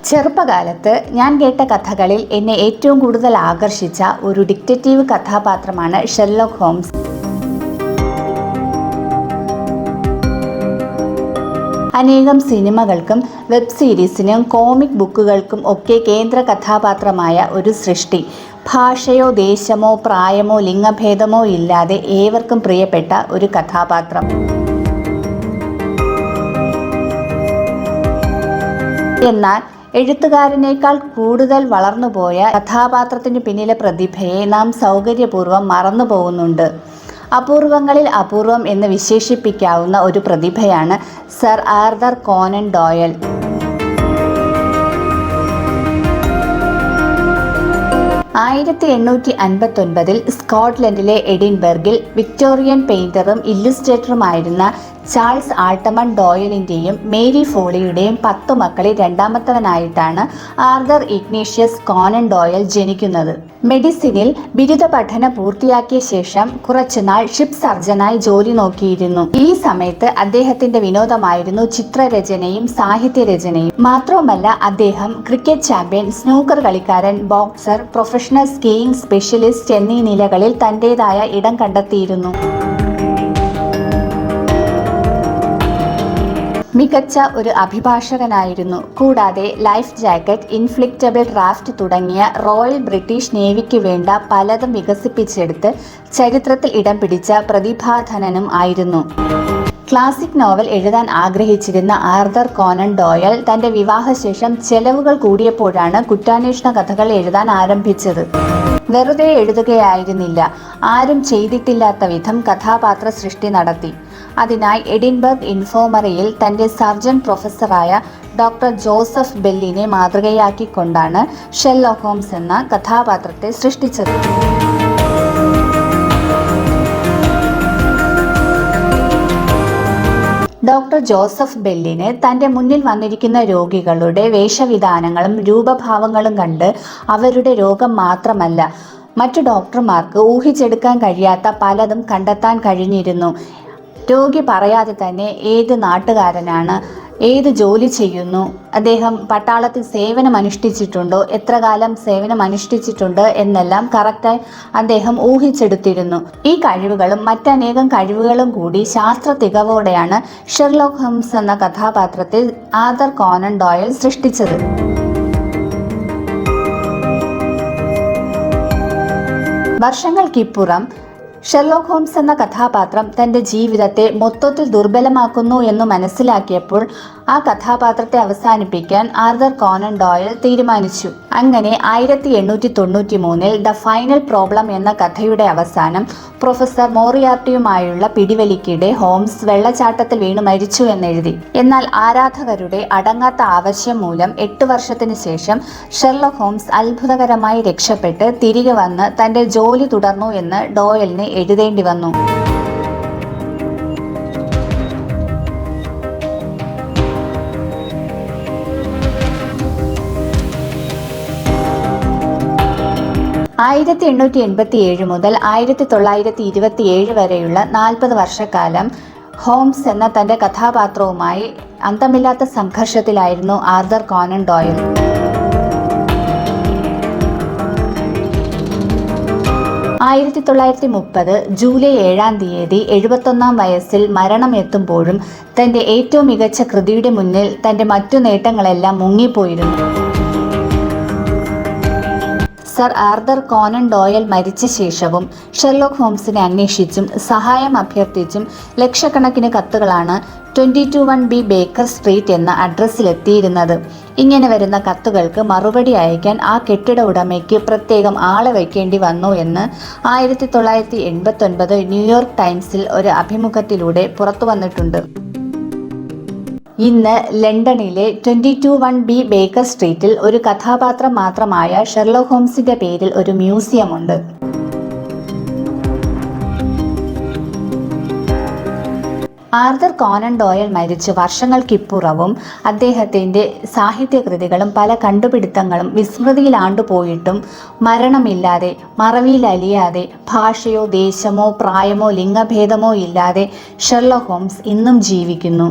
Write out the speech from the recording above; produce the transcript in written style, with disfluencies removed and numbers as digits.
ചെറുപ്പകാലത്ത് ഞാൻ കേട്ട കഥകളിൽ എന്നെ ഏറ്റവും കൂടുതൽ ആകർഷിച്ച ഒരു ഡിറ്റക്റ്റീവ് കഥാപാത്രമാണ് ഷെർലോക്ക് ഹോംസ്. അനേകം സിനിമകൾക്കും വെബ് സീരീസിനും കോമിക് ബുക്കുകൾക്കും ഒക്കെ കേന്ദ്ര കഥാപാത്രമായ ഒരു സൃഷ്ടി. ഭാഷയോ ദേശമോ പ്രായമോ ലിംഗഭേദമോ ഇല്ലാതെ ഏവർക്കും പ്രിയപ്പെട്ട ഒരു കഥാപാത്രം. എന്നാൽ എഴുത്തുകാരനേക്കാൾ കൂടുതൽ വളർന്നുപോയ കഥാപാത്രത്തിന് പിന്നിലെ പ്രതിഭയെ നാം സൗകര്യപൂർവ്വം മറന്നുപോകുന്നുണ്ട്. അപൂർവങ്ങളിൽ അപൂർവം എന്ന് വിശേഷിപ്പിക്കാവുന്ന ഒരു പ്രതിഭയാണ് സർ ആർതർ കോനൻ ഡോയൽ. 1859 സ്കോട്ട്ലൻഡിലെ എഡിൻബർഗിൽ വിക്ടോറിയൻ പെയിന്ററും ഇല്ലുസ്ട്രേറ്ററുമായിരുന്ന ചാൾസ് ആൾട്ടമൺ ഡോയലിൻ്റെയും മേരി ഫോളിയുടെയും 10 മക്കളിൽ രണ്ടാമത്തവനായിട്ടാണ് ആർതർ ഇഗ്നേഷ്യസ് കോനൻ ഡോയൽ ജനിക്കുന്നത്. മെഡിസിനിൽ ബിരുദ പഠനം പൂർത്തിയാക്കിയ ശേഷം കുറച്ചുനാൾ ഷിപ്പ് സർജനായി ജോലി നോക്കിയിരുന്നു. ഈ സമയത്ത് അദ്ദേഹത്തിന്റെ വിനോദമായിരുന്നു ചിത്രരചനയും സാഹിത്യരചനയും. മാത്രവുമല്ല, അദ്ദേഹം ക്രിക്കറ്റ് ചാമ്പ്യൻ, സ്നൂക്കർ കളിക്കാരൻ, ബോക്സർ, പ്രൊഫഷണൽ സ്കീയിങ് സ്പെഷ്യലിസ്റ്റ് എന്നീ നിലകളിൽ തന്റേതായ ഇടം കണ്ടെത്തിയിരുന്നു. മികച്ച ഒരു അഭിഭാഷകനായിരുന്നു. കൂടാതെ ലൈഫ് ജാക്കറ്റ്, ഇൻഫ്ലിക്റ്റബിൾ ഡ്രാഫ്റ്റ് തുടങ്ങിയ റോയൽ ബ്രിട്ടീഷ് നേവിക്ക് വേണ്ട പലതും വികസിപ്പിച്ചെടുത്ത് ചരിത്രത്തിൽ ഇടം പിടിച്ച പ്രതിഭാധനനും ആയിരുന്നു. ക്ലാസിക് നോവൽ എഴുതാൻ ആഗ്രഹിച്ചിരുന്ന ആർതർ കോനൻ ഡോയൽ തന്റെ വിവാഹശേഷം ചെലവുകൾ കൂടിയപ്പോഴാണ് കുറ്റാന്വേഷണ കഥകൾ എഴുതാൻ ആരംഭിച്ചത്. വെറുതെ എഴുതുകയായിരുന്നില്ല, ആരും ചെയ്തിട്ടില്ലാത്ത വിധം കഥാപാത്ര സൃഷ്ടി നടത്തി. അതിനായി എഡിൻബർഗ് ഇൻഫോമറിയിൽ തന്റെ സർജൻ പ്രൊഫസറായ ഡോക്ടർ ജോസഫ് ബെല്ലിനെ മാതൃകയാക്കിക്കൊണ്ടാണ് ഷെർലോക്ക് ഹോംസ് എന്ന കഥാപാത്രത്തെ സൃഷ്ടിച്ചത്. ഡോക്ടർ ജോസഫ് ബെല്ലിന് തൻ്റെ മുന്നിൽ വന്നിരിക്കുന്ന രോഗികളുടെ വേഷവിധാനങ്ങളും രൂപഭാവങ്ങളും കണ്ട് അവരുടെ രോഗം മാത്രമല്ല, മറ്റു ഡോക്ടർമാർക്ക് ഊഹിച്ചെടുക്കാൻ കഴിയാത്ത പലതും കണ്ടെത്താൻ കഴിഞ്ഞിരുന്നു. രോഗി പറയാതെ തന്നെ ഏത് നാട്ടുകാരനാണ്, ഏത് ജോലി ചെയ്യുന്നു, അദ്ദേഹം പട്ടാളത്തിൽ സേവനം അനുഷ്ഠിച്ചിട്ടുണ്ടോ, എത്ര കാലം സേവനം അനുഷ്ഠിച്ചിട്ടുണ്ട് എന്നെല്ലാം കറക്റ്റായി അദ്ദേഹം ഊഹിച്ചെടുത്തിരുന്നു. ഈ കഴിവുകളും മറ്റനേകം കഴിവുകളും കൂടി ശാസ്ത്ര തികവോടെയാണ് ഷെർലോക്ക് ഹോംസ് എന്ന കഥാപാത്രത്തെ ആർതർ കോനൻ ഡോയൽ സൃഷ്ടിച്ചത്. വർഷങ്ങൾക്കിപ്പുറം ഷെർലോക്ക് ഹോംസ് എന്ന കഥാപാത്രം തൻ്റെ ജീവിതത്തെ മൊത്തത്തിൽ ദുർബലമാക്കുന്നു എന്ന് മനസ്സിലാക്കിയപ്പോൾ ആ കഥാപാത്രത്തെ അവസാനിപ്പിക്കാൻ ആർതർ കോനൻ ഡോയൽ തീരുമാനിച്ചു. അങ്ങനെ 1893 ദ ഫൈനൽ പ്രോബ്ലം എന്ന കഥയുടെ അവസാനം പ്രൊഫസർ മോറിയാർട്ടിയുമായുള്ള പിടിവലിക്കിടെ ഹോംസ് വെള്ളച്ചാട്ടത്തിൽ വീണു മരിച്ചു എന്നെഴുതി. എന്നാൽ ആരാധകരുടെ അടങ്ങാത്ത ആവശ്യം മൂലം 8 വർഷത്തിന് ശേഷം ഷെർലോക്ക് ഹോംസ് അത്ഭുതകരമായി രക്ഷപ്പെട്ട് തിരികെ വന്ന് തൻ്റെ ജോലി തുടർന്നു എന്ന് ഡോയലിന് എഴുതേണ്ടി വന്നു. ആയിരത്തി 1887 മുതൽ 1927 വരെയുള്ള 40 വർഷക്കാലം ഹോംസ് എന്ന തൻ്റെ കഥാപാത്രവുമായി അന്തമില്ലാത്ത സംഘർഷത്തിലായിരുന്നു ആർതർ കോനൻ ഡോയൽ. 1930 ജൂലൈ 7-ാം തീയതി 71-ാം വയസ്സിൽ മരണം എത്തുമ്പോഴും തൻ്റെ ഏറ്റവും മികച്ച കൃതിയുടെ മുന്നിൽ തൻ്റെ മറ്റു നേട്ടങ്ങളെല്ലാം മുങ്ങിപ്പോയിരുന്നു. സർ ആർതർ കോനൻ ഡോയൽ മരിച്ച ശേഷവും ഷെർലോക്ക് ഹോംസിനെ അന്വേഷിച്ചും സഹായം അഭ്യർത്ഥിച്ചും ലക്ഷക്കണക്കിന് കത്തുകളാണ് 221B ബേക്കർ സ്ട്രീറ്റ് എന്ന അഡ്രസ്സിലെത്തിയിരുന്നത്. ഇങ്ങനെ വരുന്ന കത്തുകൾക്ക് മറുപടി അയക്കാൻ ആ കെട്ടിട ഉടമയ്ക്ക് പ്രത്യേകം ആളെ വയ്ക്കേണ്ടി വന്നു എന്ന് 1989 ന്യൂയോർക്ക് ടൈംസിൽ ഒരു അഭിമുഖത്തിലൂടെ പുറത്തു വന്നിട്ടുണ്ട്. ഇന്ന് ലണ്ടനിലെ 221B ബേക്കർ സ്ട്രീറ്റിൽ ഒരു കഥാപാത്രം മാത്രമായ ഷെർലോക്ക് ഹോംസിന്റെ പേരിൽ ഒരു മ്യൂസിയമുണ്ട്. ആർതർ കോനൻ ഡോയൽ മരിച്ച് വർഷങ്ങൾക്കിപ്പുറവും അദ്ദേഹത്തിൻ്റെ സാഹിത്യകൃതികളും പല കണ്ടുപിടുത്തങ്ങളും വിസ്മൃതിയിലാണ്ടുപോയിട്ടും മരണമില്ലാതെ, മറവിയിലലിയാതെ, ഭാഷയോ ദേശമോ പ്രായമോ ലിംഗഭേദമോ ഇല്ലാതെ ഷെർലോക്ക് ഹോംസ് ഇന്നും ജീവിക്കുന്നു.